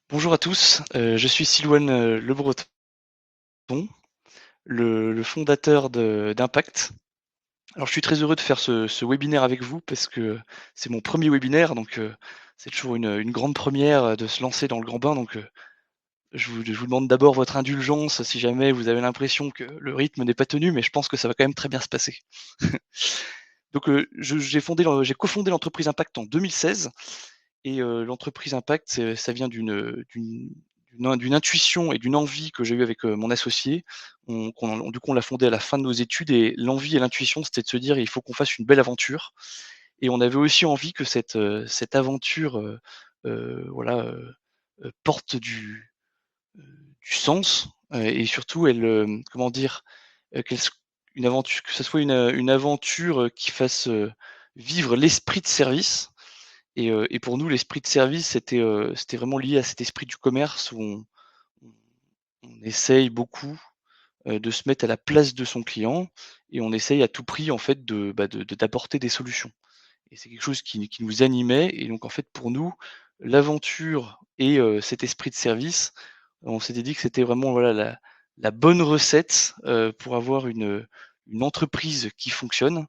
Bonjour à tous, je suis Silouane, Le Breton, le fondateur d'Impact. Alors je suis très heureux de faire ce webinaire avec vous parce que c'est mon premier webinaire donc c'est toujours une grande première, de se lancer dans le grand bain donc je vous demande d'abord votre indulgence si jamais vous avez l'impression que le rythme n'est pas tenu, mais je pense que ça va quand même très bien se passer. Donc je j'ai cofondé l'entreprise Impact en 2016 et l'entreprise Impact, ça vient d'une intuition et d'une envie que j'ai eue avec, mon associé. Du coup, on l'a fondée à la fin de nos études et l'envie et l'intuition, c'était de se dire: «Il faut qu'on fasse une belle aventure» et on avait aussi envie que cette aventure, voilà, porte du sens, et surtout elle, comment dire? Qu'elle s une aventure que ça soit une aventure, qui fasse, vivre l'esprit de service et pour nous, l'esprit de service, c'était vraiment lié à cet esprit du commerce où on on essaye beaucoup, de se mettre à la place de son client et on essaye à tout prix, en fait, d'apporter des solutions et c'est quelque chose qui nous animait et donc en fait, pour nous, l'aventure et cet esprit de service, on s'était dit que c'était vraiment, voilà, la bonne recette, pour avoir une entreprise qui fonctionne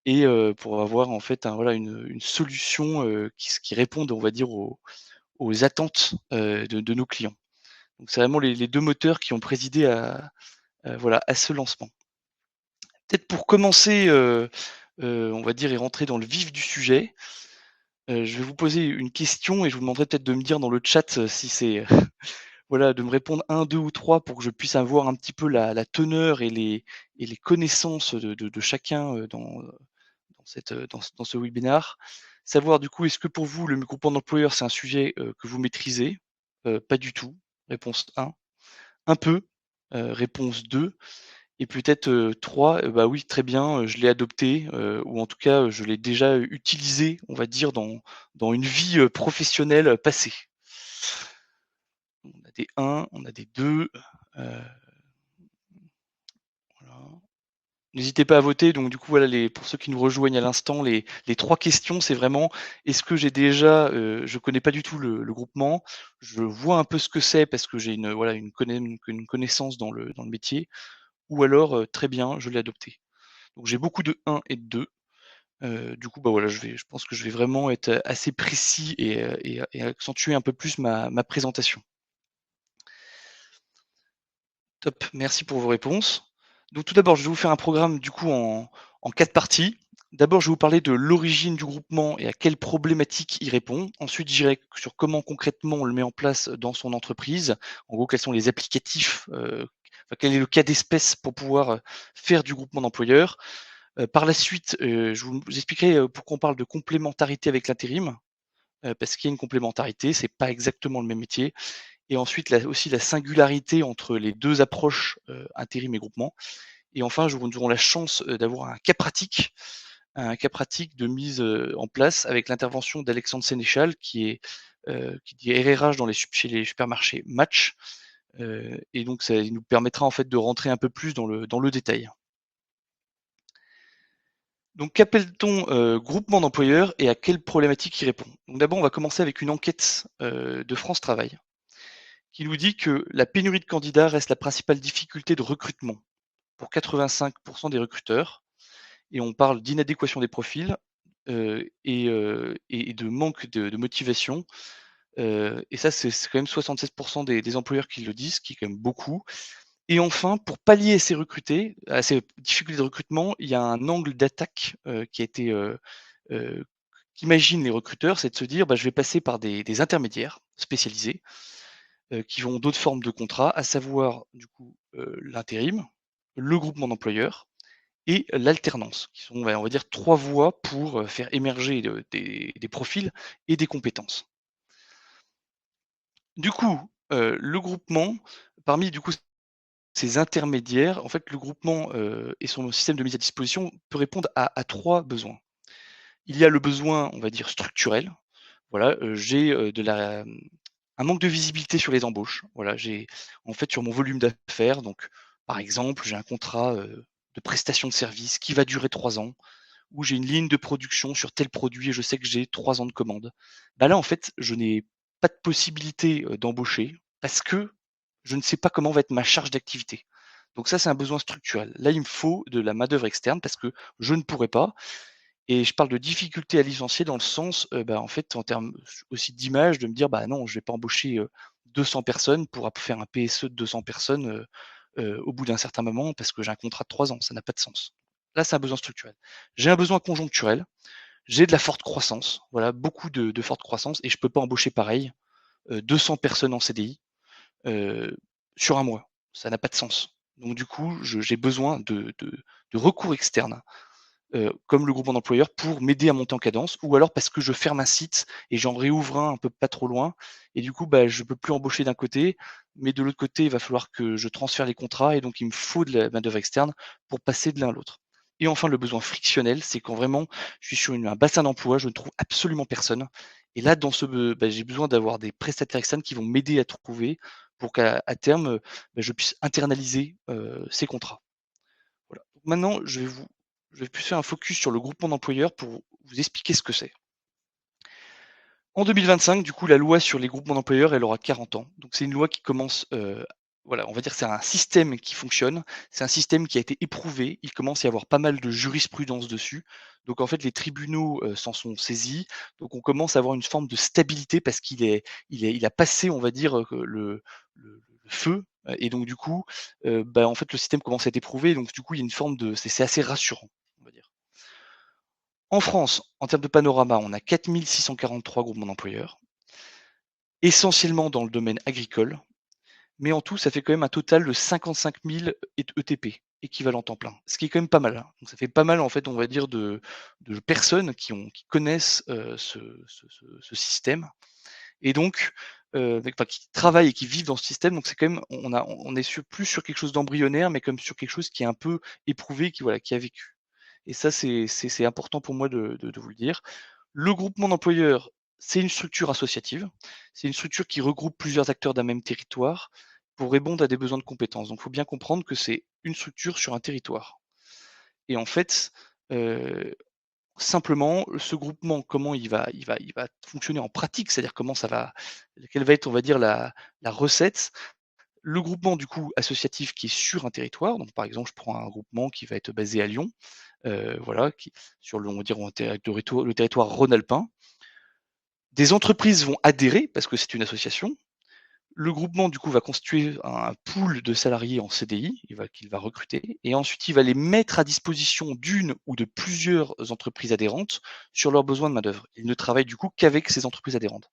et pour avoir, en fait, voilà, une solution, qui réponde, on va dire, aux attentes, de nos clients. Donc c'est vraiment les 2 moteurs qui ont présidé voilà, à ce lancement. Peut-être pour commencer, on va dire et rentrer dans le vif du sujet, je vais vous poser une question et je vous demanderai peut-être de me dire dans le chat, si c'est, voilà, de me répondre un, 2 ou 3 pour que je puisse avoir un petit peu la teneur et les connaissances de chacun, dans ce webinaire. Savoir du coup, est-ce que pour vous le groupement d'employeurs, c'est un sujet, que vous maîtrisez? Pas du tout, réponse 1. Un peu, réponse 2 et peut-être, 3, bah, oui très bien, je l'ai adopté, ou en tout cas, je l'ai déjà utilisé, on va dire dans une vie, professionnelle, passée. On a des 1, on a des 2, voilà. N'hésitez pas à voter, donc du coup, voilà, pour ceux qui nous rejoignent à l'instant, les 3 questions, c'est vraiment: est-ce que j'ai déjà, je connais pas du tout le groupement, je vois un peu ce que c'est parce que j'ai voilà, une connaissance dans le métier ou alors, très bien, je l'ai adopté. Donc j'ai beaucoup de 1 et de 2, du coup, bah, voilà, je pense que je vais vraiment être assez précis et accentuer un peu plus ma présentation. Top, merci pour vos réponses. Donc tout d'abord, je vais vous faire un programme du coup en 4 parties. D'abord, je vais vous parler de l'origine du groupement et à quelles problématiques il répond. Ensuite, j'irai sur comment concrètement on le met en place dans son entreprise. En gros, quels sont les applicatifs, enfin, quel est le cas d'espèce pour pouvoir, faire du groupement d'employeurs. Par la suite, je vous expliquerai, pourquoi on parle de complémentarité avec l'intérim, parce qu'il y a une complémentarité, c'est pas exactement le même métier et ensuite aussi la singularité entre les 2 approches, intérim et groupement et enfin, nous aurons la chance, d'avoir un cas pratique de mise, en place avec l'intervention d'Alexandre Sénéchal qui est RRH chez les supermarchés Match, et donc ça il nous permettra en fait de rentrer un peu plus dans le détail. Donc qu'appelle-t-on, groupement d'employeurs et à quelles problématiques il répond? Donc d'abord, on va commencer avec une enquête, de France Travail qui nous dit que la pénurie de candidats reste la principale difficulté de recrutement pour 85 des recruteurs et on parle d'inadéquation des profils, et de manque de motivation, et ça, c'est quand même 76 des employeurs qui le disent, ce qui est quand même beaucoup et enfin, pour pallier à ces difficultés de recrutement, il y a un angle d'attaque, qui a été, qu'imaginent les recruteurs, c'est de se dire: «Bah, je vais passer par des intermédiaires spécialisés, qui ont d'autres formes de contrats, à savoir du coup, l'intérim, le groupement d'employeurs et l'alternance», qui sont, on va dire 3 voies pour, faire émerger des profils et des compétences. Du coup, le groupement, parmi du coup ces intermédiaires, en fait, le groupement, et son système de mise à disposition peut répondre à 3 besoins. Il y a le besoin, on va dire structurel. Voilà, j'ai, un manque de visibilité sur les embauches. Voilà, j'ai en fait sur mon volume d'affaires, donc par exemple, j'ai un contrat, de prestation de service qui va durer 3 ans, ou j'ai une ligne de production sur tel produit et je sais que j'ai 3 ans de commande. Bah, là, en fait, je n'ai pas de possibilité, d'embaucher parce que je ne sais pas comment va être ma charge d'activité. Donc ça, c'est un besoin structurel. Là, il me faut de la main-d'œuvre externe parce que je ne pourrais pas et je parle de difficulté à licencier dans le sens, bah, en fait, en termes aussi d'image, de me dire: «Bah, non, je vais pas embaucher, 200 personnes pour faire un PSE de 200 personnes, au bout d'un certain moment parce que j'ai un contrat de 3 ans, ça n'a pas de sens». Là, c'est un besoin structurel. J'ai un besoin conjoncturel, j'ai de la forte croissance, voilà, beaucoup de forte croissance et je peux pas embaucher pareil, 200 personnes en CDI, heu, sur un mois. Ça n'a pas de sens. Donc du coup, j'ai besoin de recours externes, comme le groupement d'employeurs pour m'aider à monter en cadence ou alors parce que je ferme un site et j'en réouvre un peu pas trop loin et du coup, bah, je peux plus embaucher d'un côté, mais de l'autre côté, il va falloir que je transfère les contrats et donc il me faut de la main-d'œuvre externe pour passer de l'un à l'autre. Et enfin, le besoin frictionnel, c'est quand vraiment je suis sur un bassin d'emploi, je ne trouve absolument personne et là, bah, j'ai besoin d'avoir des prestataires externes qui vont m'aider à trouver pour qu'à terme, bah, je puisse internaliser, ces contrats. Voilà. Donc maintenant, je vais plus faire un focus sur le groupement d'employeurs pour vous expliquer ce que c'est. En 2025, du coup, la loi sur les groupements d'employeurs, elle aura 40 ans. Donc c'est une loi qui commence, voilà, on va dire que c'est un système qui fonctionne, c'est un système qui a été éprouvé, il commence à y avoir pas mal de jurisprudence dessus. Donc en fait, les tribunaux, s'en sont saisis, donc on commence à avoir une forme de stabilité parce il a passé, on va dire, le feu, et donc du coup, bah, en fait, le système commence à être éprouvé, donc du coup, il y a une forme de c'est assez rassurant, on va dire. En France, en termes de panorama, on a 4 643 groupements d'employeurs, essentiellement dans le domaine agricole, mais en tout, ça fait quand même un total de 55 000 ETP, équivalent temps plein, ce qui est quand même pas mal, hein. Donc ça fait pas mal, en fait, on va dire, de personnes qui connaissent, ce système et donc enfin, qui travaillent et qui vivent dans ce système. Donc c'est quand même on est plus sur quelque chose d'embryonnaire, mais comme sur quelque chose qui est un peu éprouvé, qui a vécu. Et ça, c'est important pour moi de vous le dire. Le groupement d'employeurs, c'est une structure associative. C'est une structure qui regroupe plusieurs acteurs d'un même territoire pour répondre à des besoins de compétences. Donc il faut bien comprendre que c'est une structure sur un territoire. Et en fait, heu, simplement, ce groupement, comment il va fonctionner en pratique, c'est-à-dire quelle va être, on va dire, la recette. Le groupement, du coup, associatif qui est sur un territoire, donc par exemple, je prends un groupement qui va être basé à Lyon, voilà, qui sur le on va dire, le territoire rhône-alpin. Des entreprises vont adhérer parce que c'est une association. Le groupement, du coup, va constituer un pool de salariés en CDI, qu'il va recruter et ensuite il va les mettre à disposition d'une ou de plusieurs entreprises adhérentes sur leurs besoins de main-d'œuvre. Il ne travaille du coup qu'avec ces entreprises adhérentes.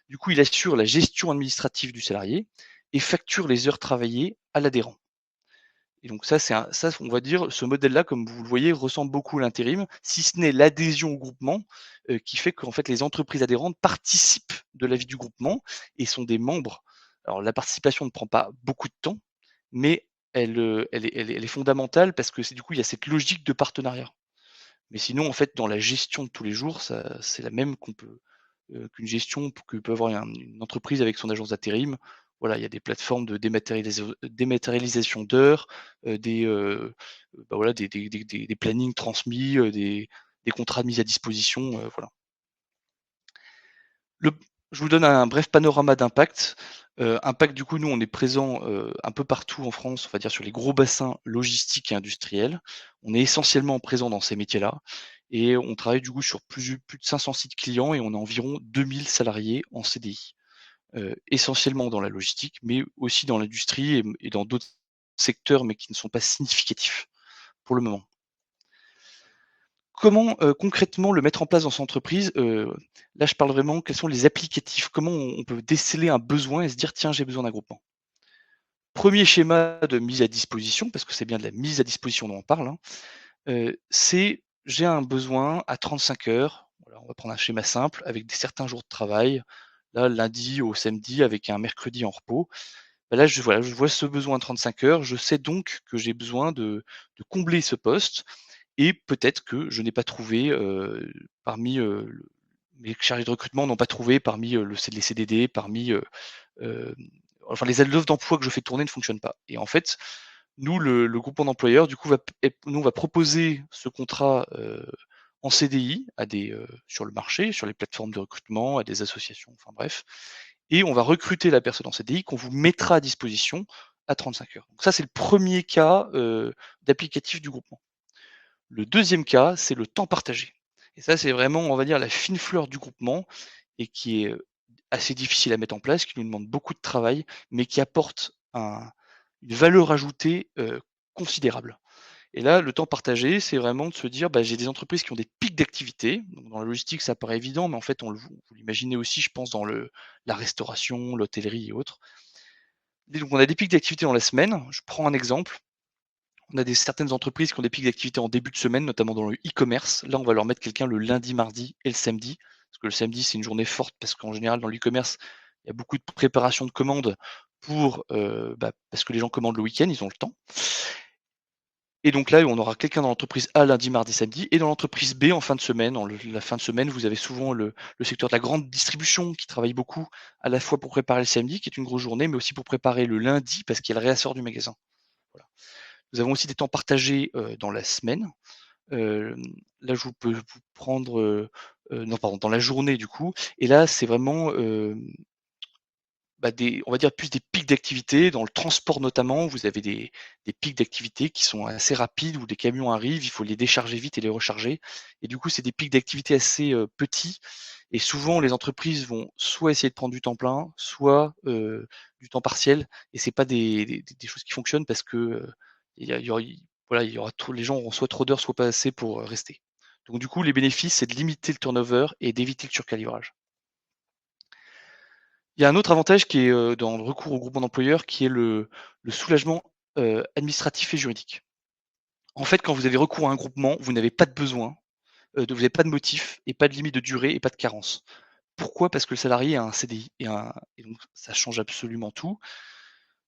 Du coup, il assure la gestion administrative du salarié et facture les heures travaillées à l'adhérent. Et donc ça, on va dire, ce modèle-là, comme vous le voyez, ressemble beaucoup à l'intérim, si ce n'est l'adhésion au groupement, qui fait qu'en fait les entreprises adhérentes participent de la vie du groupement et sont des membres. Alors la participation ne prend pas beaucoup de temps, mais elle est fondamentale parce que c'est du coup, il y a cette logique de partenariat. Mais sinon, en fait, dans la gestion de tous les jours, ça c'est la même qu'une gestion que peut avoir une entreprise avec son agence d'intérim. Voilà, il y a des plateformes de dématérialisation d'heures, bah, voilà, des plannings transmis, des contrats de mise à disposition, voilà. Le Je vous donne un bref panorama d'impact. Impact, du coup, nous, on est présent, un peu partout en France, on va dire sur les gros bassins logistiques et industriels. On est essentiellement présent dans ces métiers-là et on travaille du coup sur plus de 500 sites clients et on a environ 2 000 salariés en CDI. Essentiellement dans la logistique, mais aussi dans l'industrie et dans d'autres secteurs, mais qui ne sont pas significatifs pour le moment. Comment, concrètement le mettre en place dans son entreprise? Là, je parle vraiment quels sont les applicatifs? Comment on peut déceler un besoin et se dire: «Tiens, j'ai besoin d'un groupement». Premier schéma de mise à disposition, parce que c'est bien de la mise à disposition dont on parle, hein, c'est: j'ai un besoin à 35 heures, voilà, on va prendre un schéma simple avec certains jours de travail, là, lundi au samedi avec un mercredi en repos. Bah, là, voilà, je vois ce besoin à 35 heures, je sais donc que j'ai besoin de combler ce poste et peut-être que je n'ai pas trouvé, parmi, le mes chargés de recrutement n'ont pas trouvé parmi, les CDD, hem, enfin les l'offre d'emploi que je fais tourner ne fonctionne pas et en fait, nous le groupement d'employeurs du coup nous on va proposer ce contrat, en CDI à sur le marché, sur les plateformes de recrutement, à des associations, enfin bref et on va recruter la personne en CDI qu'on vous mettra à disposition à 35 heures. Donc ça, c'est le premier cas, d'applicatif du groupement. Le deuxième cas, c'est le temps partagé et ça, c'est vraiment, on va dire, la fine fleur du groupement et qui est, assez difficile à mettre en place, qui nous demande beaucoup de travail, mais qui apporte une valeur ajoutée, considérable. Et là, le temps partagé, c'est vraiment de se dire, bah, j'ai des entreprises qui ont des pics d'activité. Donc dans la logistique, ça paraît évident, mais en fait, vous l'imaginez aussi, je pense, dans la restauration, l'hôtellerie et autres. Et donc on a des pics d'activité dans la semaine. Je prends un exemple. On a certaines entreprises qui ont des pics d'activité en début de semaine, notamment dans le e-commerce. Là, on va leur mettre quelqu'un le lundi, mardi et le samedi. Parce que le samedi, c'est une journée forte, parce qu'en général, dans l'e-commerce, il y a beaucoup de préparation de commandes parce que les gens commandent le week-end, ils ont le temps. Et donc là, on aura quelqu'un dans l'entreprise A lundi, mardi, samedi et dans l'entreprise B en fin de semaine. La fin de semaine, vous avez souvent le secteur de la grande distribution qui travaille beaucoup, à la fois pour préparer le samedi, qui est une grosse journée, mais aussi pour préparer le lundi parce qu'il y a le réassort du magasin. Voilà. Nous avons aussi des temps partagés, dans la semaine. Hem, Là, je peux vous prendre, non pardon, dans la journée du coup et là, c'est vraiment, on va dire plus des pics d'activité. Dans le transport notamment, vous avez des pics d'activité qui sont assez rapides où des camions arrivent, il faut les décharger vite et les recharger et du coup, c'est des pics d'activité assez, petits et souvent les entreprises vont soit essayer de prendre du temps plein, soit, du temps partiel et c'est pas des choses qui fonctionnent parce que, il y aura voilà, il y aura trop les gens auront soit trop d'heures, soit pas assez pour, rester. Donc du coup, les bénéfices, c'est de limiter le turnover et d'éviter le surcalibrage. Il y a un autre avantage qui est, dans le recours au groupement d'employeurs qui est le soulagement, administratif et juridique. En fait, quand vous avez recours à un groupement, vous n'avez pas de besoin, vous n'avez pas de motif et pas de limite de durée et pas de carence. Pourquoi? Parce que le salarié a un CDI et donc ça change absolument tout.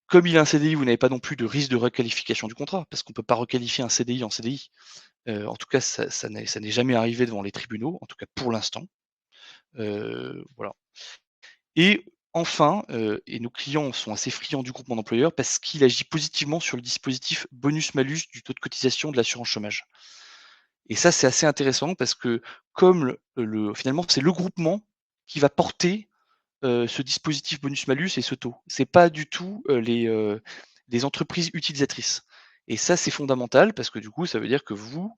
Comme il a un CDI, vous n'avez pas non plus de risque de requalification du contrat, parce qu'on ne peut pas requalifier un CDI en CDI. En tout cas, ça n'est jamais arrivé devant les tribunaux, en tout cas pour l'instant. Voilà. Et enfin, et nos clients sont assez friands du groupement d'employeurs parce qu'il agit positivement sur le dispositif bonus-malus du taux de cotisation de l'assurance chômage. Et ça, c'est assez intéressant parce que comme finalement, c'est le groupement qui va porter, ce dispositif bonus-malus et ce taux. C'est pas du tout, les entreprises utilisatrices. Et ça, c'est fondamental parce que du coup, ça veut dire que vous,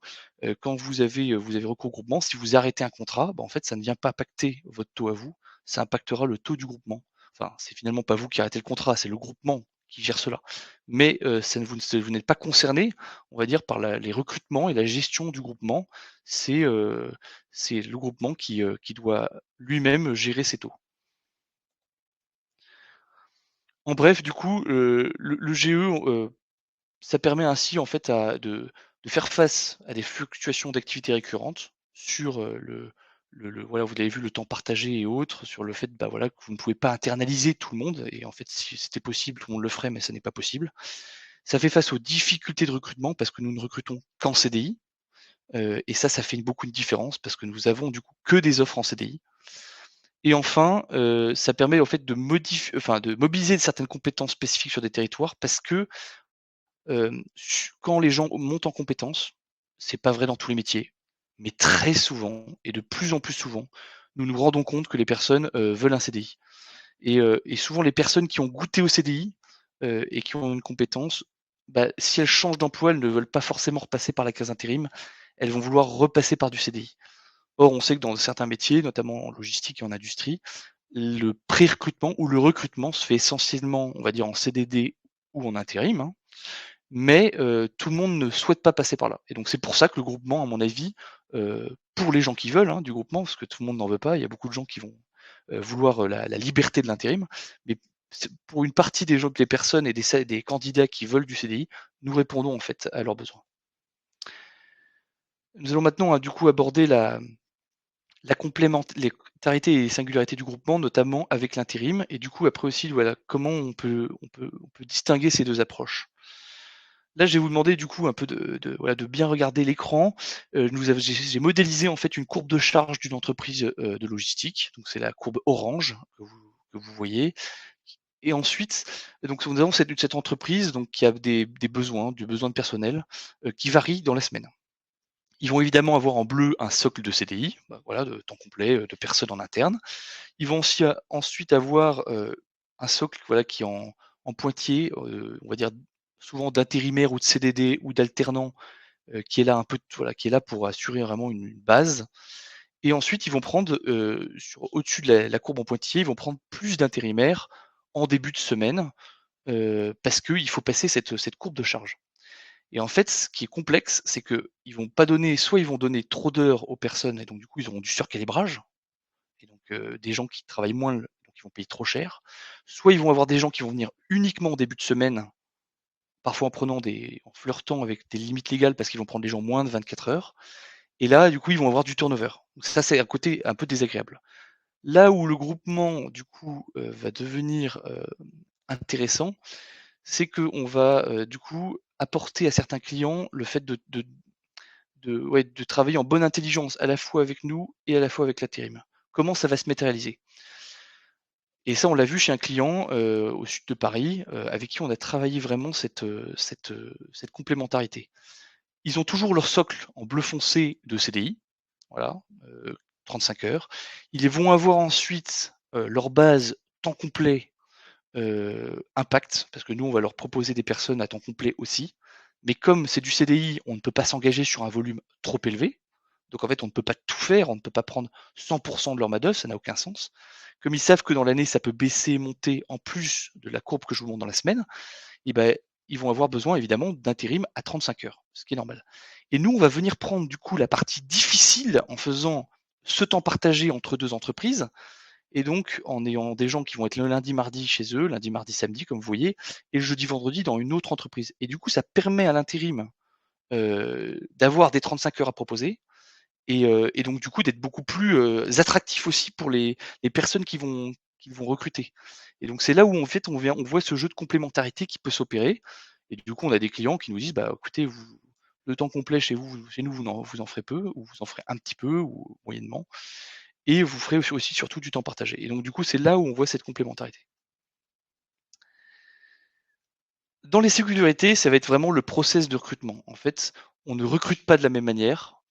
quand vous avez recours au groupement, si vous arrêtez un contrat, bah, en fait, ça ne vient pas impacter votre taux à vous, ça impactera le taux du groupement. Enfin, c'est finalement pas vous qui arrêtez le contrat, c'est le groupement qui gère cela. Mais, ça ne vous n'êtes pas concerné, on va dire, par les recrutements et la gestion du groupement. C'est, heu, c'est le groupement qui doit lui-même gérer ses taux. En bref, du coup, le GE, ça permet ainsi en fait de faire face à des fluctuations d'activité récurrentes sur, voilà, vous avez vu le temps partagé et autres, sur le fait, bah, voilà, que vous ne pouvez pas internaliser tout le monde et en fait, si c'était possible, tout le monde le ferait, mais ça n'est pas possible. Ça fait face aux difficultés de recrutement parce que nous ne recrutons qu'en CDI, et ça fait beaucoup de différence parce que nous avons du coup que des offres en CDI. Et enfin, ça permet en fait de mobiliser certaines compétences spécifiques sur des territoires parce que, quand les gens montent en compétences, c'est pas vrai dans tous les métiers, mais très souvent et de plus en plus souvent, nous nous rendons compte que les personnes, veulent un CDI et souvent les personnes qui ont goûté au CDI, et qui ont une compétence, bah, si elles changent d'emploi, elles ne veulent pas forcément repasser par la case intérim, elles vont vouloir repasser par du CDI. Or, on sait que dans certains métiers, notamment en logistique et en industrie, le pré-recrutement ou le recrutement se fait essentiellement, on va dire, en CDD ou en intérim, hein, mais tout le monde ne souhaite pas passer par là et donc c'est pour ça que le groupement, à mon avis, pour les gens qui veulent, hein, du groupement, parce que tout le monde n'en veut pas, il y a beaucoup de gens qui vont, vouloir, la liberté de l'intérim, mais c'est pour une partie des personnes et des candidats qui veulent du CDI, nous répondons en fait à leurs besoins. Nous allons maintenant, du coup aborder la complémentarité et singularité du groupement, notamment avec l'intérim et du coup après aussi, voilà, comment on peut distinguer ces 2 approches. Là, je vais vous demander du coup un peu voilà, de bien regarder l'écran. Nous avons j'ai modélisé en fait une courbe de charge d'une entreprise, de logistique, donc c'est la courbe orange que vous voyez et ensuite, donc nous avons cette entreprise donc qui a des besoins, du besoin de personnel, qui varient dans la semaine. Ils vont évidemment avoir en bleu un socle de CDI, bah, voilà, de temps complet, de personnes en interne. Ils vont aussi ensuite avoir, un socle, voilà, qui est en pointillé, on va dire souvent d'intérimaire ou de CDD ou d'alternant, qui est là un peu voilà, qui est là pour assurer vraiment une base. Et ensuite ils vont prendre, au-dessus de la courbe en pointillé, ils vont prendre plus d'intérimaires en début de semaine, parce qu'il faut passer cette courbe de charge. Et en fait, ce qui est complexe, c'est qu'ils vont pas donner soit ils vont donner trop d'heures aux personnes et donc du coup ils auront du surcalibrage et donc des gens qui travaillent moins, donc ils vont payer trop cher. Soit ils vont avoir des gens qui vont venir uniquement en début de semaine, parfois en flirtant avec des limites légales parce qu'ils vont prendre des gens moins de 24 heures et là, du coup, ils vont avoir du turnover. Donc ça, c'est un côté un peu désagréable. Là où le groupement, du coup, va devenir, intéressant, c'est qu'on va, du coup, apporter à certains clients le fait de travailler en bonne intelligence, à la fois avec nous et à la fois avec l'intérim. Comment ça va se matérialiser? Et ça, on l'a vu chez un client, au sud de Paris, avec qui on a travaillé vraiment cette complémentarité. Ils ont toujours leur socle en bleu foncé de CDI, voilà, 35 heures. Ils vont avoir ensuite, leur base temps complet, impact, parce que nous, on va leur proposer des personnes à temps complet aussi. Mais comme c'est du CDI, on ne peut pas s'engager sur un volume trop élevé. Donc en fait, on ne peut pas tout faire, on ne peut pas prendre 100 de leur main-d'œuvre, ça n'a aucun sens. Comme ils savent que dans l'année, ça peut baisser, monter en plus de la courbe que je vous montre dans la semaine, et ben, ils vont avoir besoin évidemment d'intérim à 35 heures, ce qui est normal. Et nous, on va venir prendre du coup la partie difficile en faisant ce temps partagé entre 2 entreprises et donc en ayant des gens qui vont être le lundi, mardi chez eux, lundi, mardi, samedi comme vous voyez et le jeudi, vendredi dans une autre entreprise. Et du coup, ça permet à l'intérim, d'avoir des 35 heures à proposer et donc du coup d'être beaucoup plus, attractif aussi pour les personnes qui vont recruter. Et donc c'est là où en fait on voit ce jeu de complémentarité qui peut s'opérer et du coup on a des clients qui nous disent: «Bah écoutez vous le temps complet chez nous vous en ferez peu ou vous en ferez un petit peu ou moyennement et vous ferez aussi surtout du temps partagé». Et donc du coup c'est là où on voit cette complémentarité. Dans les sécurités, ça va être vraiment le process de recrutement. En fait, on ne recrute pas de la même manière,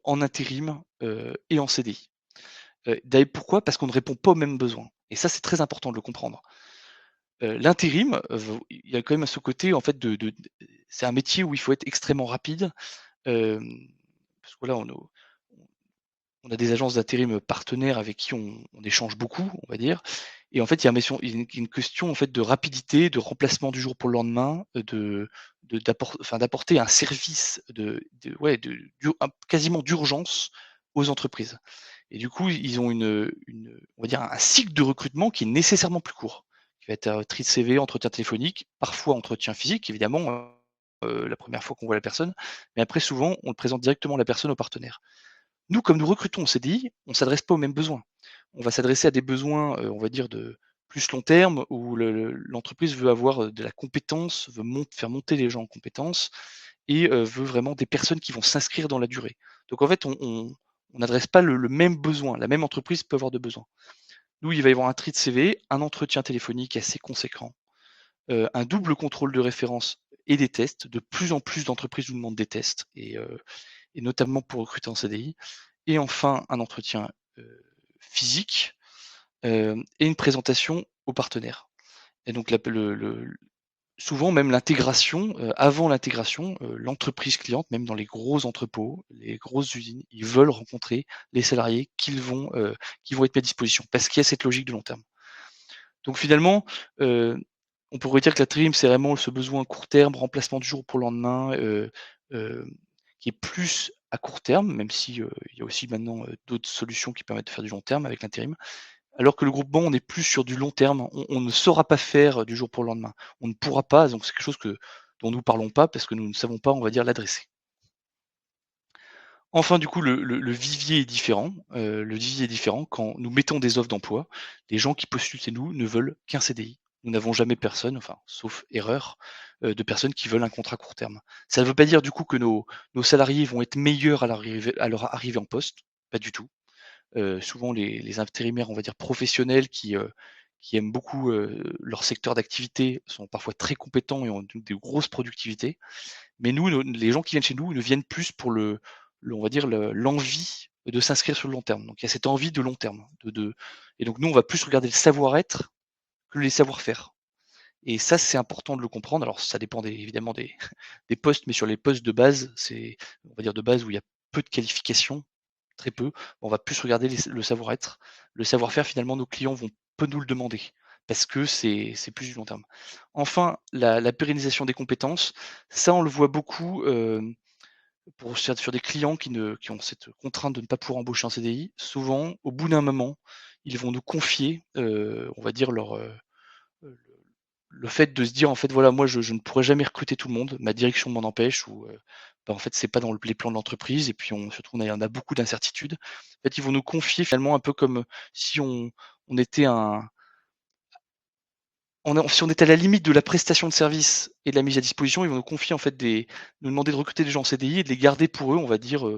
en intérim, et en CDI. D'ailleurs pourquoi? Parce qu'on ne répond pas aux mêmes besoins et ça, c'est très important de le comprendre. L'intérim, il y a quand même ce côté en fait c'est un métier où il faut être extrêmement rapide, hem, parce que voilà, on a des agences d'intérim partenaires avec qui on échange beaucoup, on va dire et en fait, il y a une question en fait de rapidité, de remplacement du jour pour le lendemain, d'apporter un service de ouais, quasiment d'urgence aux entreprises. Et du coup, ils ont on va dire un cycle de recrutement qui est nécessairement plus court, qui va être, tri de CV, entretien téléphonique, parfois entretien physique évidemment, la première fois qu'on voit la personne, mais après souvent on le présente directement la personne au partenaire. Nous, comme nous recrutons en CDI, on ne s'adresse pas aux mêmes besoins. On va s'adresser à des besoins, on va dire de plus long terme où l'entreprise veut avoir, de la compétence, veut faire monter les gens en compétences et veut vraiment des personnes qui vont s'inscrire dans la durée. Donc en fait, on n'adresse pas le même besoin. La même entreprise peut avoir 2 besoins. Nous, il va y avoir un tri de CV, un entretien téléphonique assez conséquent, un double contrôle de référence et des tests. De plus en plus d'entreprises nous demandent des tests et notamment pour recruter en CDI et enfin un entretien, physique, et une présentation aux partenaires. Et donc la le souvent même l'intégration, avant l'intégration, l'entreprise cliente, même dans les gros entrepôts, les grosses usines, ils veulent rencontrer les salariés qui vont être mis à disposition parce qu'il y a cette logique de long terme. Donc finalement, heu, on pourrait dire que l'intérim, c'est vraiment ce besoin court terme, remplacement du jour pour le lendemain, hem, qui est plus à court terme, même si, il y a aussi maintenant, d'autres solutions qui permettent de faire du long terme avec l'intérim. Alors que le groupement, on est plus sur du long terme. On ne saura pas faire, du jour pour le lendemain. On ne pourra pas, donc c'est quelque chose dont nous parlons pas parce que nous ne savons pas, on va dire, l'adresser. Enfin, du coup, le vivier est différent. Le vivier est différent quand nous mettons des offres d'emploi. Les gens qui postulent chez nous ne veulent qu'un CDI. Nous n'avons jamais personne, enfin, sauf erreur, de personnes qui veulent un contrat court terme. Ça ne veut pas dire du coup que nos salariés vont être meilleurs à leur arrivée en poste, pas du tout. Souvent les intérimaires, on va dire professionnels qui aiment beaucoup, leur secteur d'activité sont parfois très compétents et ont de grosses productivités. Mais nous, les gens qui viennent chez nous ne viennent plus pour on va dire l'envie de s'inscrire sur le long terme. Donc il y a cette envie de long terme, et donc nous, on va plus regarder le savoir-être que les savoir-faire. Et ça, c'est important de le comprendre. Alors ça dépend évidemment des des postes, mais sur les postes de base, on va dire de base où il y a peu de qualifications, très peu, on va plus regarder le savoir-être. Le savoir-faire, finalement, nos clients vont peu nous le demander parce que c'est plus du long terme. Enfin, la pérennisation des compétences, ça, on le voit beaucoup, sur des clients qui ont cette contrainte de ne pas pouvoir embaucher en CDI. Souvent, au bout d'un moment, ils vont nous confier, on va dire le le fait de se dire, en fait, voilà, moi je ne pourrai jamais recruter tout le monde, ma direction m'en empêche ou, bah, en fait, c'est pas dans les plans de l'entreprise et puis on a beaucoup d'incertitudes. En fait, ils vont nous confier finalement un peu comme si on était un si on était à la limite de la prestation de service et de la mise à disposition, ils vont nous confier en fait nous demander de recruter des gens en CDI et de les garder pour eux, on va dire,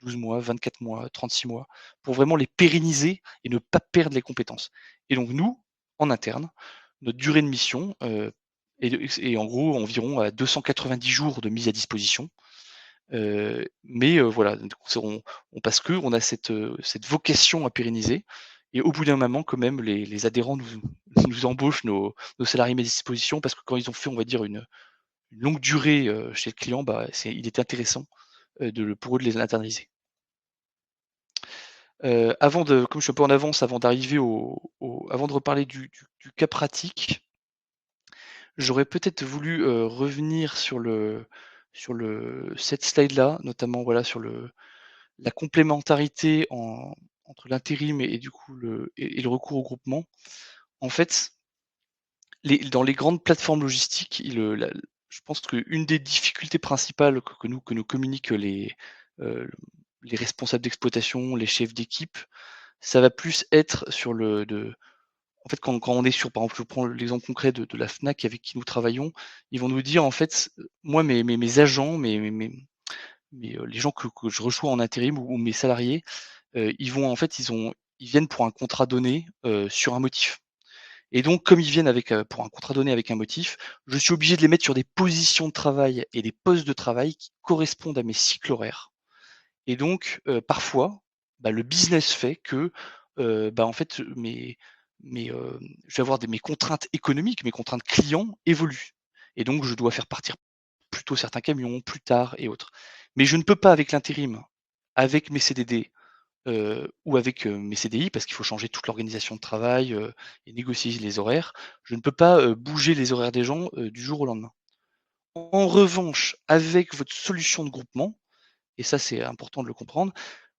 12 mois, 24 mois, 36 mois, pour vraiment les pérenniser et ne pas perdre les compétences. Et donc nous, en interne, notre durée de mission, est en gros environ à 290 jours de mise à disposition. Mais voilà, donc parce qu'on a cette vocation à pérenniser et au bout d'un moment quand même les adhérents nous embauchent nos salariés mis à disposition parce que quand ils ont fait, on va dire une longue durée, chez le client, bah, il est intéressant, pour eux de les internaliser. Comme je suis un peu en avance avant d'arriver avant de reparler du cas pratique, j'aurais peut-être voulu, revenir sur cette slide-là, notamment voilà sur la complémentarité entre l'intérim et du coup le recours au groupement. En fait, dans les grandes plateformes logistiques, je pense qu'une des difficultés principales que nous communiquent heu, les responsables d'exploitation, les chefs d'équipe, ça va plus être sur en fait, quand on est sur par exemple, je prends l'exemple concret de la Fnac avec qui nous travaillons, ils vont nous dire en fait: «Moi mes agents, les gens que je reçois en intérim ou mes salariés, ils vont en fait, ils viennent pour un contrat donné, sur un motif et donc comme ils viennent pour un contrat donné avec un motif, je suis obligé de les mettre sur des positions de travail et des postes de travail qui correspondent à mes cycles horaires et donc parfois, bah, le business fait que, bah, en fait, je vais avoir mes contraintes économiques, mes contraintes clients évoluent et donc je dois faire partir plus tôt certains camions, plus tard et autres. Mais je ne peux pas avec l'intérim, avec mes CDD, ou avec, mes CDI parce qu'il faut changer toute l'organisation de travail, et négocier les horaires. Je ne peux pas, bouger les horaires des gens, du jour au lendemain. En revanche, avec votre solution de groupement, et ça c'est important de le comprendre,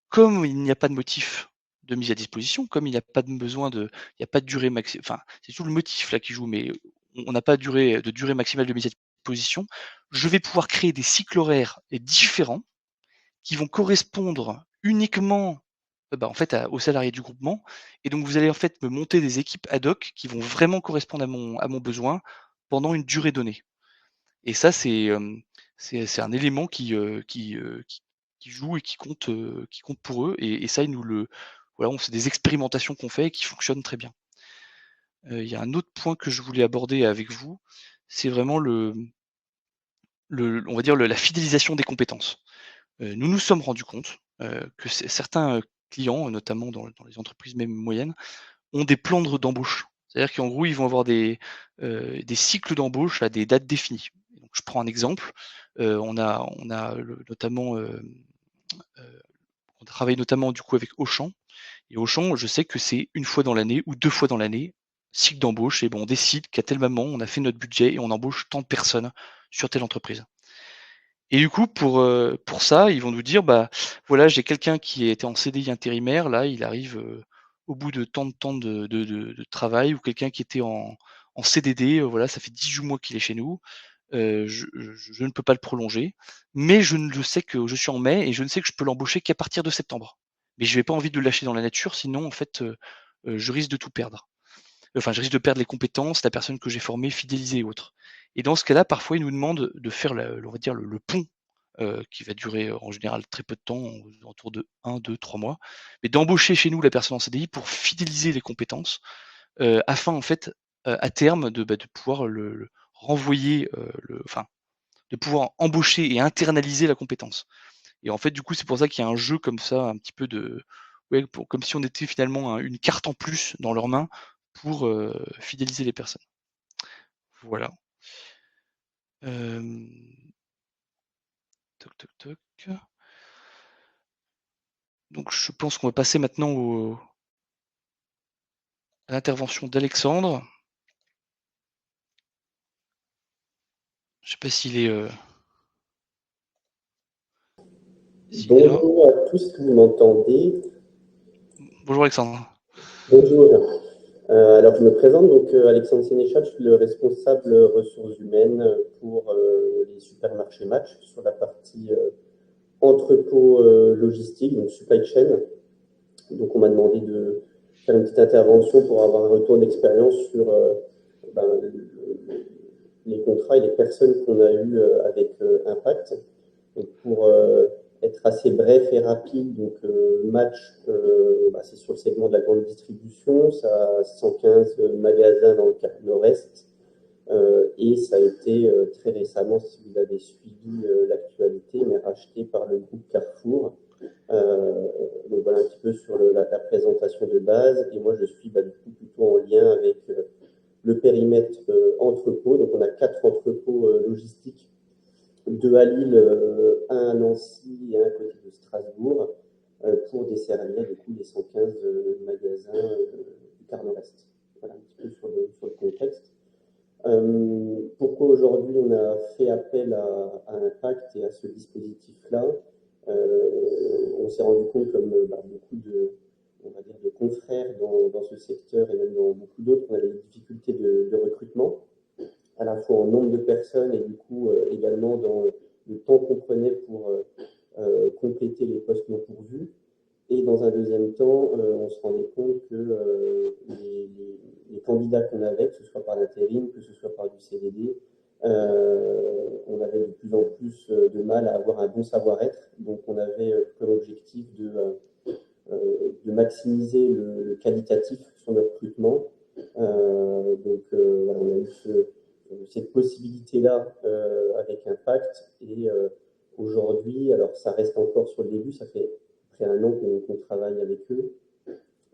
comme il n'y a pas de motif de mise à disposition, comme il n'y a pas de besoin il n'y a pas de durée maxi enfin, c'est tout le motif là qui joue, mais on n'a pas de durée maximale de mise à disposition, je vais pouvoir créer des cycles horaires différents qui vont correspondre uniquement, bah, en fait, aux salariés du groupement et donc vous allez, en fait, me monter des équipes ad hoc qui vont vraiment correspondre à mon besoin pendant une durée donnée et ça, c'est un élément qui joue et qui compte pour eux et ça, ils nous le voilà, c'est des expérimentations qu'on fait et qui fonctionnent très bien. Il y a un autre point que je voulais aborder avec vous, c'est vraiment on va dire la fidélisation des compétences. Nous nous sommes rendus compte, que certains, clients, notamment dans les entreprises même moyennes, ont des plans d'embauche. C'est-à-dire qu'en gros, ils vont avoir des cycles d'embauche à des dates définies. Donc je prends un exemple, on a notamment, on travaille notamment du coup avec Auchan et Auchan, je sais que c'est une fois dans l'année ou 2 fois dans l'année, cycle d'embauche et bon, on décide qu'à tel moment, on a fait notre budget et on embauche tant de personnes sur telle entreprise. Et du coup, pour ça, ils vont nous dire: «Bah, voilà, j'ai quelqu'un qui était en CDI intérimaire, là, il arrive, au bout de tant de temps de travail» ou quelqu'un qui était en CDD, voilà, ça fait 18 mois qu'il est chez nous, je ne peux pas le prolonger, mais je sais que je suis en mai et je ne sais que je peux l'embaucher qu'à partir de septembre. Mais je n'ai pas envie de le lâcher dans la nature, sinon en fait, je risque de tout perdre. Enfin, je risque de perdre les compétences, la personne que j'ai formée, fidélisée et autres. Et dans ce cas-là, parfois, ils nous demandent de faire on va dire le pont, qui va durer, en général très peu de temps, aux alentours de 1, 2, 3 mois, mais d'embaucher chez nous la personne en CDI pour fidéliser les compétences, afin en fait, à terme de pouvoir le renvoyer, enfin, de pouvoir embaucher et internaliser la compétence. et en fait, du coup, c'est pour ça qu'il y a un jeu comme ça, un petit peu de ouais, comme si on était finalement une carte en plus dans leurs mains pour, fidéliser les personnes. Voilà. Hem, toc, toc, toc. Donc je pense qu'on va passer maintenant à l'intervention d'Alexandre. Je sais pas s'il est là. Bonjour à tous, que vous m'entendez? Bonjour Alexandre. Bonjour. Alors, je me présente, donc Alexandre Sénéchal, je suis le responsable ressources humaines pour les supermarchés Match sur la partie entrepôt logistique, donc supply chain. Donc, on m'a demandé de faire une petite intervention pour avoir un retour d'expérience sur ben, les contrats et les personnes qu'on a eues avec Impact. Donc, pour être assez bref et rapide, donc Match, c'est sur le segment de la grande distribution, ça a 115 magasins dans le Nord-Est, et ça a été très récemment, si vous avez suivi l'actualité, mais racheté par le groupe Carrefour. Donc voilà un petit peu sur la présentation de base, et moi je suis du coup plutôt en lien avec le périmètre entrepôt. Donc on a 4 entrepôts logistiques, 2 à Lille, un à Nancy et un à côté de Strasbourg, pour desservir du coup les 115 magasins du Quart Nord-Est. Voilà un petit peu sur le contexte. Pourquoi aujourd'hui on a fait appel à Impact et à ce dispositif-là? On s'est rendu compte, comme beaucoup on va dire, de confrères dans ce secteur et même dans beaucoup d'autres, qu'on avait des difficultés de recrutement, à la fois en nombre de personnes et du coup également dans le temps qu'on prenait pour compléter les postes non pourvus. Et dans un deuxième temps, on se rendait compte que les candidats qu'on avait, que ce soit par l'intérim, que ce soit par du CDD, on avait de plus en plus de mal à avoir un bon savoir-être. Donc on avait comme objectif de maximiser le qualitatif sur le recrutement. Voilà, on a eu cette possibilité-là avec Impact. Et aujourd'hui, alors ça reste encore sur le début, ça fait près d'un an qu'on travaille avec eux.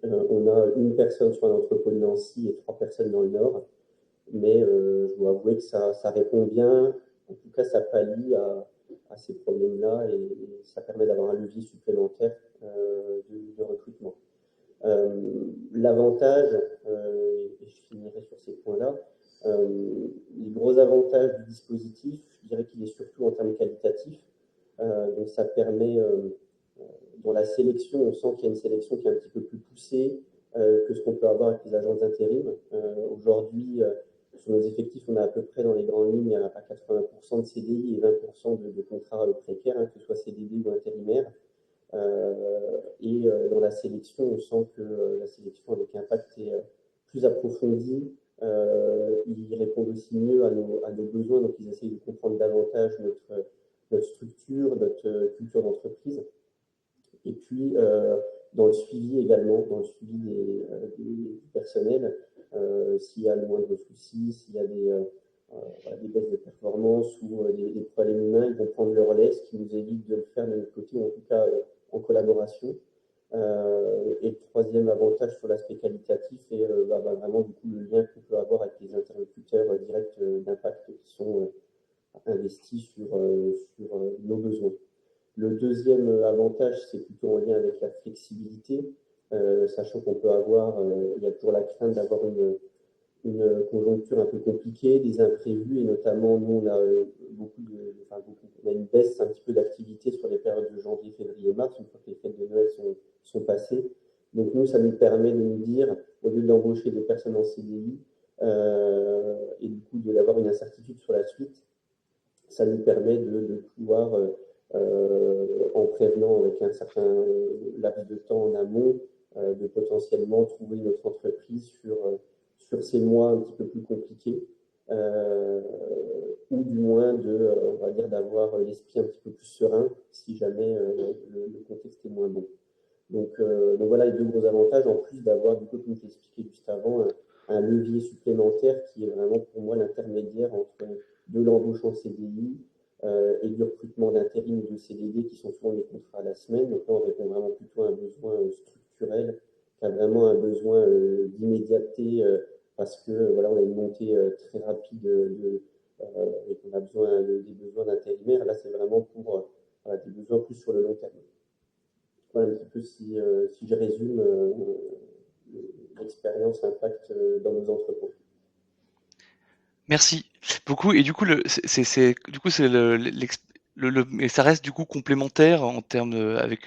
On a une personne sur un entrepôt de Nancy et 3 personnes dans le Nord. Mais je dois avouer que ça répond bien, en tout cas ça pallie à ces problèmes-là, et ça permet d'avoir un levier supplémentaire de recrutement. L'avantage, et je finirai sur ces points-là, les gros avantages du dispositif, je dirais qu'il est surtout en termes qualitatifs. Donc ça permet, dans la sélection, on sent qu'il y a une sélection qui est un petit peu plus poussée que ce qu'on peut avoir avec les agences d'intérim. Aujourd'hui, sur nos effectifs, on a à peu près dans les grandes lignes à 80% de CDI et 20% de contrats précaires, que ce soit CDD ou intérimaire. Dans la sélection, on sent que la sélection avec Impact est plus approfondie. Ils répondent aussi mieux à nos besoins, donc ils essayent de comprendre davantage notre structure, notre culture d'entreprise. Et puis, dans le suivi également, dans le suivi du personnel, s'il y a le moindre souci, s'il y a des baisses de performance ou des problèmes humains, ils vont prendre le relais, ce qui nous évite de le faire de notre côté, ou en tout cas en collaboration. Et le troisième avantage sur l'aspect qualitatif est vraiment du coup le lien qu'on peut avoir avec les interlocuteurs directs d'Impact qui sont investis sur nos besoins. Le deuxième avantage, c'est plutôt en lien avec la flexibilité, sachant qu'on peut avoir, il y a toujours la crainte d'avoir une conjoncture un peu compliquée, des imprévus, et notamment nous on a on a une baisse un petit peu d'activité sur les périodes de janvier, février, mars, une fois que les fêtes de Noël sont passées. Donc nous, ça nous permet de nous dire, au lieu d'embaucher des personnes en CDI et du coup d'avoir une incertitude sur la suite, ça nous permet de pouvoir, en prévenant avec un certain laps de temps en amont, de potentiellement trouver notre entreprise sur ces mois un petit peu plus compliqués, ou du moins on va dire, d'avoir l'esprit un petit peu plus serein si jamais le contexte est moins bon. Donc voilà les deux gros avantages, en plus d'avoir, du coup, comme je l'expliquais juste avant, un levier supplémentaire qui est vraiment pour moi l'intermédiaire entre de l'embauche en CDI, et du recrutement d'intérim ou de CDD qui sont souvent des contrats à la semaine. Donc là, on répond vraiment plutôt à un besoin structurel qu'à vraiment un besoin d'immédiateté parce que voilà, on a une montée très rapide et qu'on a besoin des besoins d'intérimaires. Là, c'est vraiment pour voilà, des besoins plus sur le long terme. Voilà un petit peu si je résume l'expérience impact dans nos entrepôts. Merci beaucoup. Et du coup, du coup, c'est mais ça reste du coup complémentaire en termes avec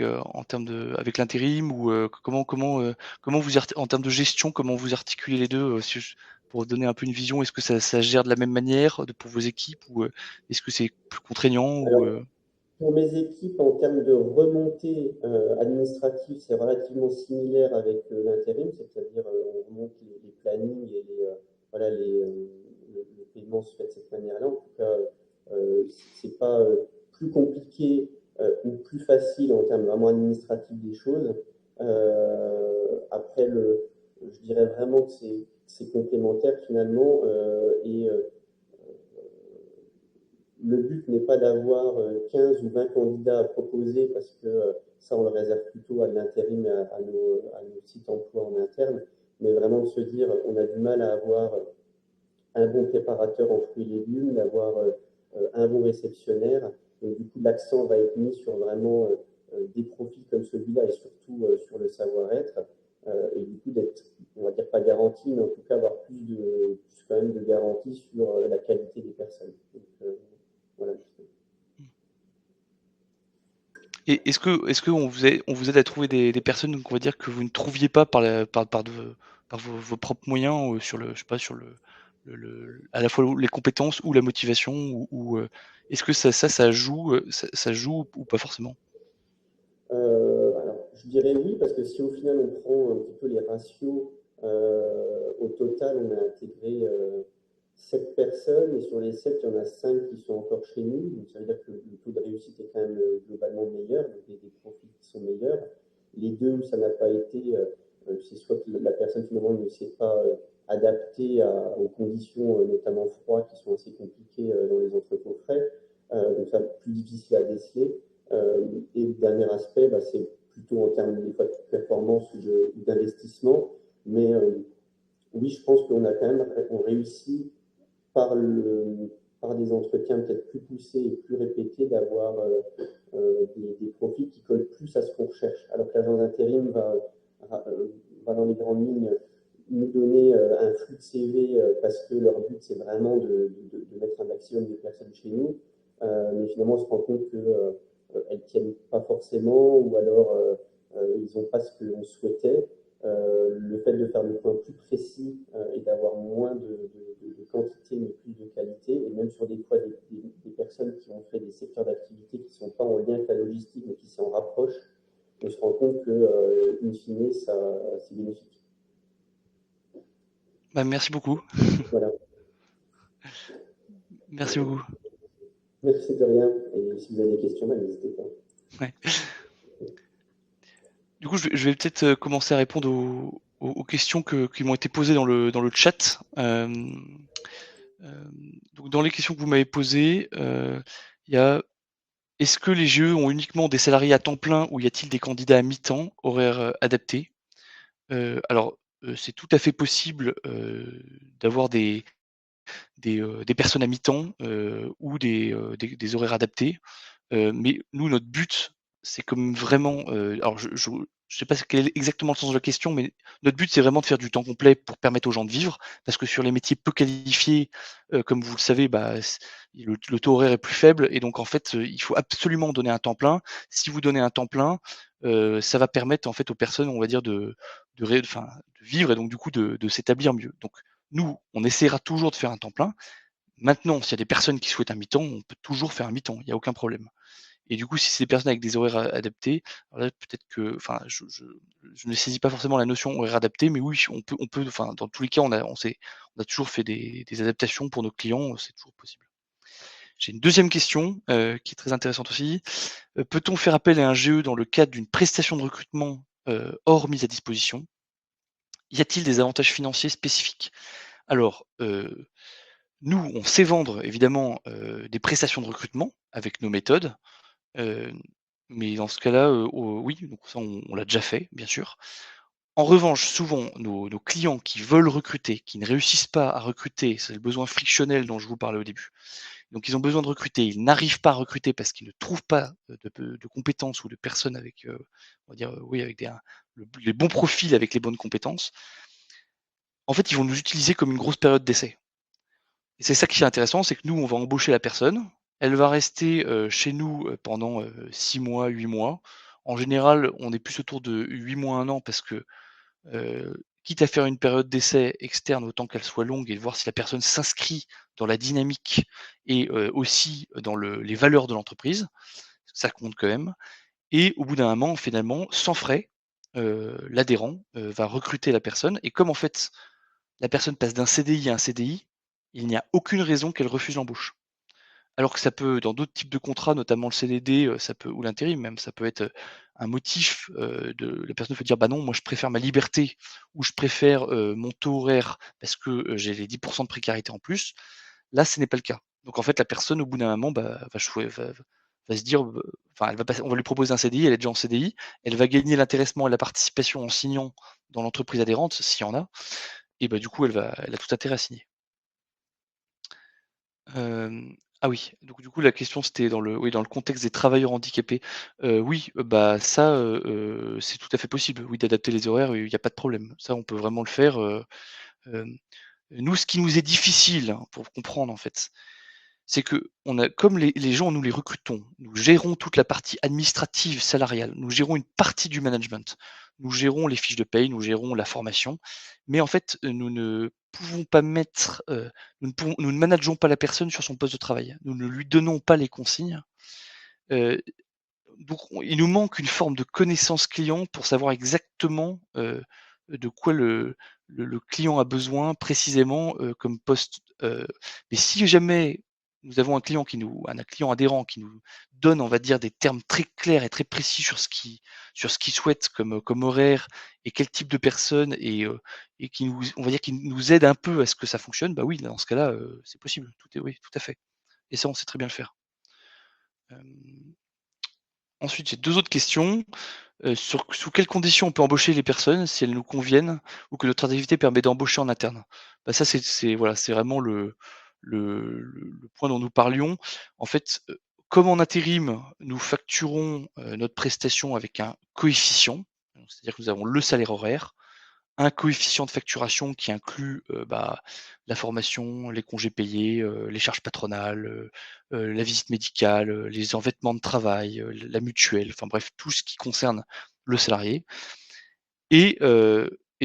l'intérim ou comment en termes de gestion, comment vous articulez les deux pour donner un peu une vision, est-ce que ça se gère de la même manière pour vos équipes ou est-ce que c'est plus contraignant ou Alors, pour mes équipes, en termes de remontée administrative, c'est relativement similaire avec l'intérim, c'est-à-dire on remonte les plannings et voilà, le paiement se fait de cette manière-là. En tout cas, c'est pas plus compliqué ou plus facile en termes vraiment administratifs des choses. Après, je dirais vraiment que c'est complémentaire finalement et le but n'est pas d'avoir 15 ou 20 candidats à proposer parce que ça, on le réserve plutôt à l'intérim et à nos sites emploi en interne, mais vraiment de se dire on a du mal à avoir un bon préparateur en fruits et légumes, d'avoir un bon réceptionnaire. Donc, du coup, l'accent va être mis sur vraiment des profils comme celui-là et surtout sur le savoir-être. Et du coup, d'être, on va dire pas garanti, mais en tout cas avoir plus quand même de garantie sur la qualité des personnes. Donc, voilà. et est-ce que on vous aide à trouver des personnes, donc on va dire que vous ne trouviez pas par vos propres moyens, sur le je sais pas, sur à la fois les compétences ou la motivation est-ce que ça joue, ça joue ou pas forcément? Alors, je dirais oui, parce que si au final on prend un petit peu les ratios, au total, on a intégré 7 personnes, et sur les 7 il y en a 5 qui sont encore chez nous. Donc ça veut dire que le taux de réussite est quand même globalement meilleur, donc des profils qui sont meilleurs. Les deux où ça n'a pas été, c'est soit que la personne finalement ne s'est pas adaptée aux conditions, notamment froides, qui sont assez compliquées dans les entrepôts frais, donc ça plus difficile à déceler. Et le dernier aspect, bah, c'est plutôt en termes des fois, de performance ou d'investissement. Mais oui, je pense qu'on a quand même on réussit par, par des entretiens peut-être plus poussés et plus répétés d'avoir des profils qui collent plus à ce qu'on recherche. Alors que l'agence d'intérim va dans les grandes lignes nous donner un flux de CV parce que leur but c'est vraiment de mettre un maximum de personnes chez nous. Mais finalement, on se rend compte que elles ne tiennent pas forcément ou alors ils n'ont pas ce que l'on souhaitait. Le fait de faire le point plus précis et d'avoir moins de quantité mais plus de qualité, et même sur des fois des personnes qui ont fait des secteurs d'activité qui ne sont pas en lien avec la logistique mais qui s'en rapprochent, on se rend compte que, in fine, c'est bénéfique. Bah, merci beaucoup. Voilà. Merci beaucoup. Merci de rien. Et si vous avez des questions, bah, n'hésitez pas. Ouais. Du coup, je vais peut-être commencer à répondre aux questions qui m'ont été posées dans le chat. Donc dans les questions que vous m'avez posées, il y a est-ce que les GE ont uniquement des salariés à temps plein ou y a-t-il des candidats à mi-temps, horaires adaptés? Alors, c'est tout à fait possible d'avoir des personnes à mi-temps ou des horaires adaptés. Mais nous, notre but, c'est comme vraiment, alors je sais pas quel est exactement le sens de la question, mais notre but, c'est vraiment de faire du temps complet pour permettre aux gens de vivre. Parce que sur les métiers peu qualifiés, comme vous le savez, bah, le taux horaire est plus faible et donc en fait, il faut absolument donner un temps plein. Si vous donnez un temps plein, ça va permettre en fait aux personnes, on va dire de vivre et donc du coup de s'établir mieux. Donc nous, on essaiera toujours de faire un temps plein. Maintenant, s'il y a des personnes qui souhaitent un mi-temps, on peut toujours faire un mi-temps, il y a aucun problème. Et du coup, si c'est des personnes avec des horaires adaptés, alors là, peut-être que enfin, je ne saisis pas forcément la notion horaire adapté, mais oui, on peut enfin, dans tous les cas, on a toujours fait des adaptations pour nos clients, c'est toujours possible. J'ai une deuxième question, qui est très intéressante aussi. Peut-on faire appel à un GE dans le cadre d'une prestation de recrutement, hors mise à disposition? Y a-t-il des avantages financiers spécifiques? Alors, Nous, on sait vendre évidemment, des prestations de recrutement avec nos méthodes, heu, mais dans ce cas-là, oui, donc ça on l'a déjà fait, bien sûr. En revanche, souvent, nos clients qui veulent recruter, qui ne réussissent pas à recruter, c'est le besoin frictionnel dont je vous parlais au début. Donc ils ont besoin de recruter, ils n'arrivent pas à recruter parce qu'ils ne trouvent pas, de compétences ou de personnes avec, on va dire, oui, avec les bons profils avec les bonnes compétences. En fait, ils vont nous utiliser comme une grosse période d'essai. Et c'est ça qui est intéressant, c'est que nous, on va embaucher la personne, elle va rester, chez nous, pendant, 6 mois, 8 mois. En général, on est plus autour de 8 mois, 1 an parce que, quitte à faire une période d'essai externe, autant qu'elle soit longue et de voir si la personne s'inscrit dans la dynamique et aussi dans les valeurs de l'entreprise, ça compte quand même. Et au bout d'un moment, finalement, sans frais, l'adhérent, va recruter la personne et comme en fait, la personne passe d'un CDI à un CDI, il n'y a aucune raison qu'elle refuse l'embauche. Alors que ça peut dans d'autres types de contrats, notamment le CDD, ça peut ou l'intérim même, ça peut être, un motif, de la personne peut dire: «Bah non, moi je préfère ma liberté» ou «Je préfère, mon taux horaire parce que, j'ai les 10 de précarité en plus». Là, ce n'est pas le cas. Donc en fait, la personne au bout d'un moment, bah, va se dire, enfin elle va passer on va lui proposer un CDI, elle est déjà en CDI, elle va gagner l'intéressement et la participation en signant dans l'entreprise adhérente, s'il y en a et bah, du coup, elle a tout intérêt à signer. Ah oui, donc du coup la question c'était dans le contexte des travailleurs handicapés. Oui, bah, ça, c'est tout à fait possible, oui, d'adapter les horaires, il y a pas de problème. Ça, on peut vraiment le faire, hem, nous, ce qui nous est difficile, hein, pour comprendre en fait, c'est que on a comme les gens, nous les recrutons, nous gérons toute la partie administrative, salariale, nous gérons une partie du management, nous gérons les fiches de paye, nous gérons la formation, mais en fait, nous ne pouvons pas mettre, nous ne manageons pas la personne sur son poste de travail. Nous ne lui donnons pas les consignes, heu, donc il nous manque une forme de connaissance client pour savoir exactement, de quoi le client a besoin précisément, comme poste, mais si jamais nous avons un client adhérent qui nous donne, on va dire, des termes très clairs et très précis sur ce qu'il souhaite comme horaire et quel type de personne et qui nous on va dire, qui nous aide un peu à ce que ça fonctionne, bah oui, dans ce cas-là, c'est possible. Oui, tout à fait et ça, on sait très bien le faire. Hem, Ensuite, j'ai 2 autres questions. Sous quelles conditions on peut embaucher les personnes si elles nous conviennent ou que notre activité permet d'embaucher en interne? Bah, ça c'est voilà, c'est vraiment le point dont nous parlions. En fait, comme en intérim, nous facturons, notre prestation avec un coefficient, donc c'est-à-dire que nous avons le salaire horaire, un coefficient de facturation qui inclut, bah, la formation, les congés payés, les charges patronales, la visite médicale, les vêtements de travail, la mutuelle, enfin bref, tout ce qui concerne le salarié et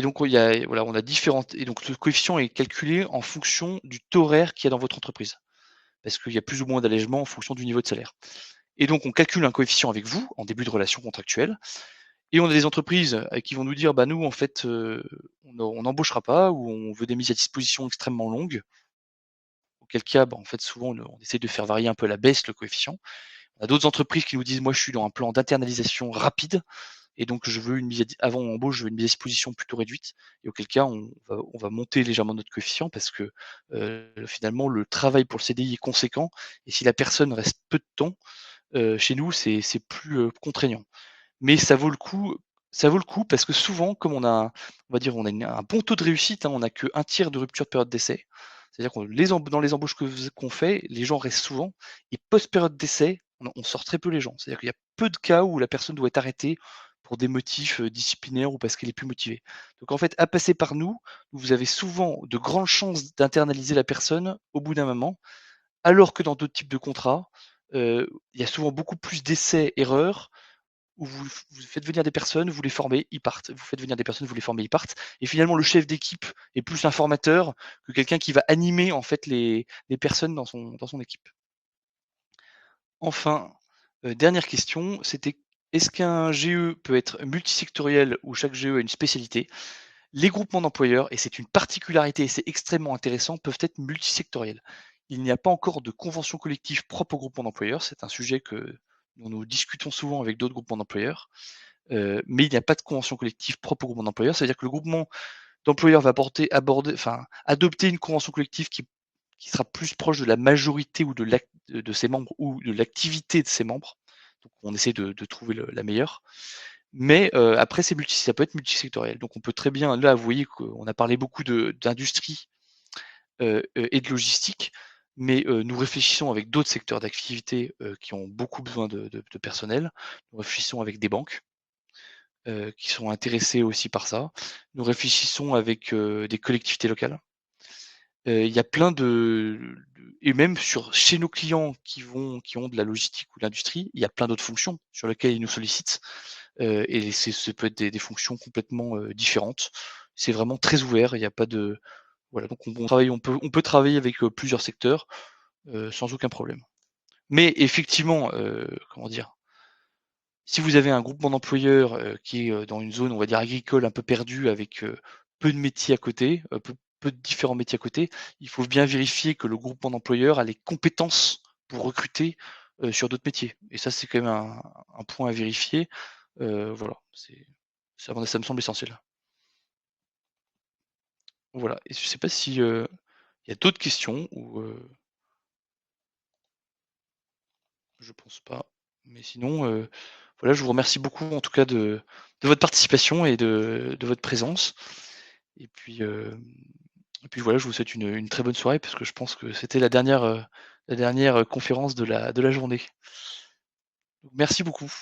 donc il y a voilà, on a différentes et donc le coefficient est calculé en fonction du taux horaire qu'il y a dans votre entreprise. Parce qu'il y a plus ou moins d'allègements en fonction du niveau de salaire et donc on calcule un coefficient avec vous, en début de relation contractuelle et on a des entreprises, qui vont nous dire: «Bah, nous, en fait, on n'embauchera pas» ou «On veut des mises à disposition extrêmement longues». Auquel cas, bah, en fait, souvent, on essaie de faire varier un peu à la baisse le coefficient. On a d'autres entreprises qui nous disent: «Moi, je suis dans un plan d'internalisation rapide et donc je veux une mise à di avant embauche, je veux une mise à disposition plutôt réduite» et auquel cas, on va monter légèrement notre coefficient parce que, finalement, le travail pour le CDI est conséquent et si la personne reste peu de temps, chez nous, c'est plus, contraignant. Mais ça vaut le coup parce que souvent, comme on va dire, on a un bon taux de réussite, hein, on a qu'un tiers de rupture de période d'essai. C'est-à-dire que dans les embauches qu'on fait, les gens restent souvent et post-période d'essai, on sort très peu les gens. C'est-à-dire qu'il y a peu de cas où la personne doit être arrêtée pour des motifs, disciplinaires ou parce qu'elle est plus motivée. Donc en fait, à passer par nous, vous avez souvent de grandes chances d'internaliser la personne au bout d'un moment, alors que dans d'autres types de contrats, il y a souvent beaucoup plus d'essais-erreurs où vous faites venir des personnes, vous les formez, ils partent. Vous faites venir des personnes, vous les formez, ils partent. Et finalement, le chef d'équipe est plus un formateur que quelqu'un qui va animer en fait les personnes dans son équipe. Enfin, dernière question, c'était est-ce qu'un GE peut être multisectoriel ou chaque GE a une spécialité? Les groupements d'employeurs, et c'est une particularité et c'est extrêmement intéressant, peuvent être multisectoriels. Il n'y a pas encore de convention collective propre aux groupements d'employeurs. C'est un sujet dont nous discutons souvent avec d'autres groupements d'employeurs. Mais il n'y a pas de convention collective propre au groupement d'employeurs. C'est-à-dire que le groupement d'employeurs va adopter une convention collective qui sera plus proche de la majorité ou de ses membres ou de l'activité de ses membres. Donc on essaie de trouver la meilleure. Mais après ça peut être multisectoriel. Donc on peut très bien là, vous voyez qu'on a parlé beaucoup d'industrie et de logistique, mais nous réfléchissons avec d'autres secteurs d'activité qui ont beaucoup besoin de personnel. Nous réfléchissons avec des banques qui sont intéressées aussi par ça. Nous réfléchissons avec des collectivités locales. Il y a plein et même chez nos clients qui ont de la logistique ou de l'industrie, il y a plein d'autres fonctions sur lesquelles ils nous sollicitent, et ça peut être des fonctions complètement différentes. C'est vraiment très ouvert, il y a pas de voilà, donc on peut travailler avec plusieurs secteurs sans aucun problème. Mais effectivement, comment dire? Si vous avez un groupement d'employeurs qui est dans une zone, on va dire agricole, un peu perdue, avec peu de métiers à côté, peu de différents métiers à côté, il faut bien vérifier que le groupement d'employeurs a les compétences pour recruter sur d'autres métiers. Et ça, c'est quand même un point à vérifier. Voilà, ça me semble essentiel. Voilà, et je sais pas si il y a d'autres questions ou je pense pas. Mais sinon, voilà, je vous remercie beaucoup en tout cas de votre participation et de votre présence. Et puis, voilà, je vous souhaite une très bonne soirée parce que je pense que c'était la dernière conférence de la journée. Donc merci beaucoup.